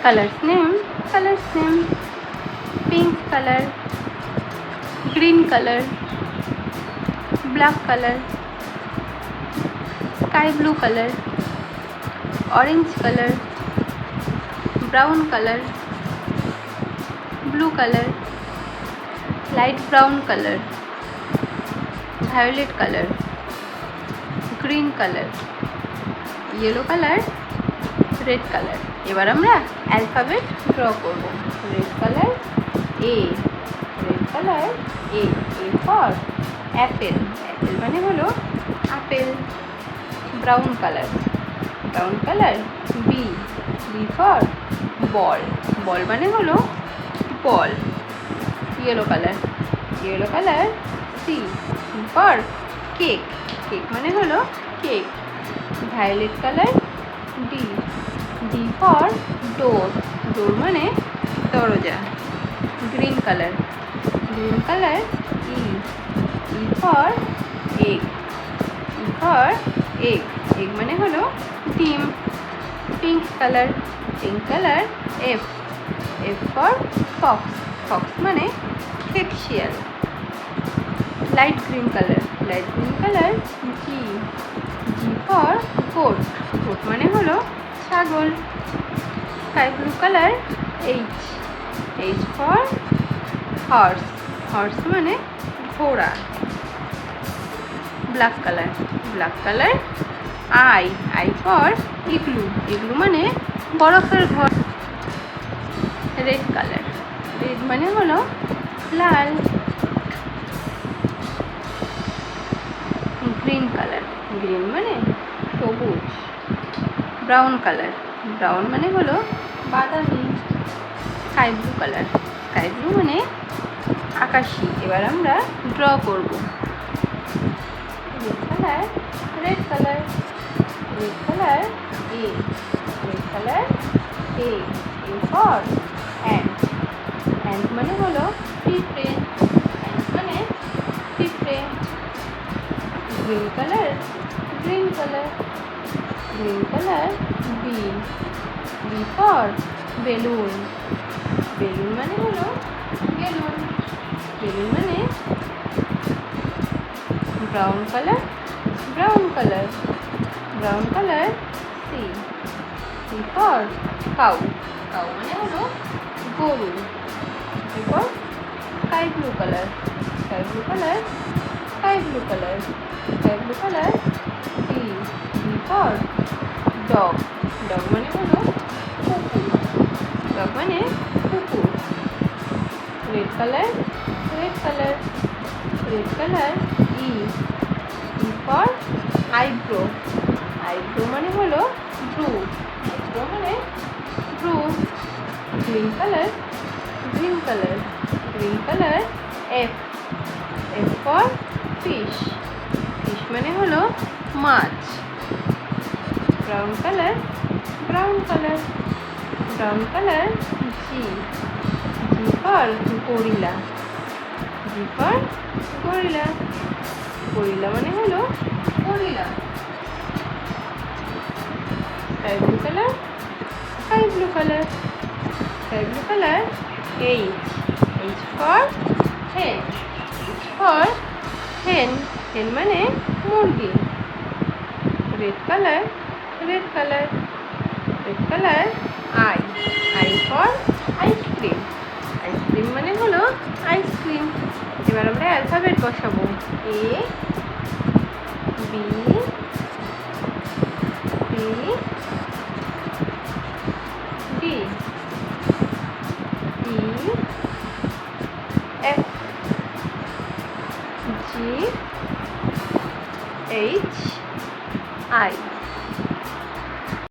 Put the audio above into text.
Colors name pink color, green color, black color, sky blue color, orange color, brown color, blue color, light brown color, violet color, green color, yellow color, red color। এবার আমরা alphabet draw করব। Red colour A, red colour A, A for apple, apple মানে হলো আপেল। Brown colour, brown colour B, B for ball, ball মানে হলো ball. Yellow colour, yellow colour C, C for cake, cake মানে হলো cake. Violet colour D, D for door, door মানে দরজা। Green colour, green colour E, E for egg, E for egg, egg মানে হলো ডিম। Pink colour, pink colour F, F for Fox, Fox মানে খেক শিয়াল। Light green colour, light green colour G, G for goat, goat মানে হলো ছাগল। Sky blue colour H, H for horse, horse মানে ঘোড়া। Black colour, black colour I, I for igloo, igloo মানে বরফের ঘর। রেড কালার, রেড মানে হলো লাল। গ্রিন কালার, গ্রিন মানে সবুজ। ব্রাউন কালার, ব্রাউন মানে হলো বাদামি। Sky blue colour, sky blue মানে আকাশি। এবার আমরা ড্র করব। Red colour, red colour, red colour A, red colour A, A for ant, ant মানে হলো পিঁপড়ে, অ্যান্ট মানে পিঁপড়ে। Green colour, green colour, green colour B, B for balloon, balloon মানে হলো বেলুন, বেলুন মানে। Brown colour, brown colour, brown colour C, C for cow, cow মানে হলো গরু। এরপর sky blue colour, sky blue colour, sky blue colour, sky blue colour D, D for dog, dog মানে হলো কুকুর, ডগ মানে কুকুর। Red colour, red colour, red colour E, E for eyebrow, eyebrow মানে হলো ব্রু, আইব্রো মানে ব্রু। Green colour, green colour, green colour F, F for fish, fish মানে হলো মাছ। Brown colour, brown colour, brown colour G, G for gorilla, G for gorilla, gorilla মানে হলো gorilla. Sky blue colour, sky blue colour, sky blue colour H, H for hen, H for hen, hen মানে মুরগি। Red colour, red colour, red colour I, I for ice cream, ice cream মানে হলো ice cream. এবার আমরা alphabet বসাবো। A, B, C, D, E, F, G, H, I.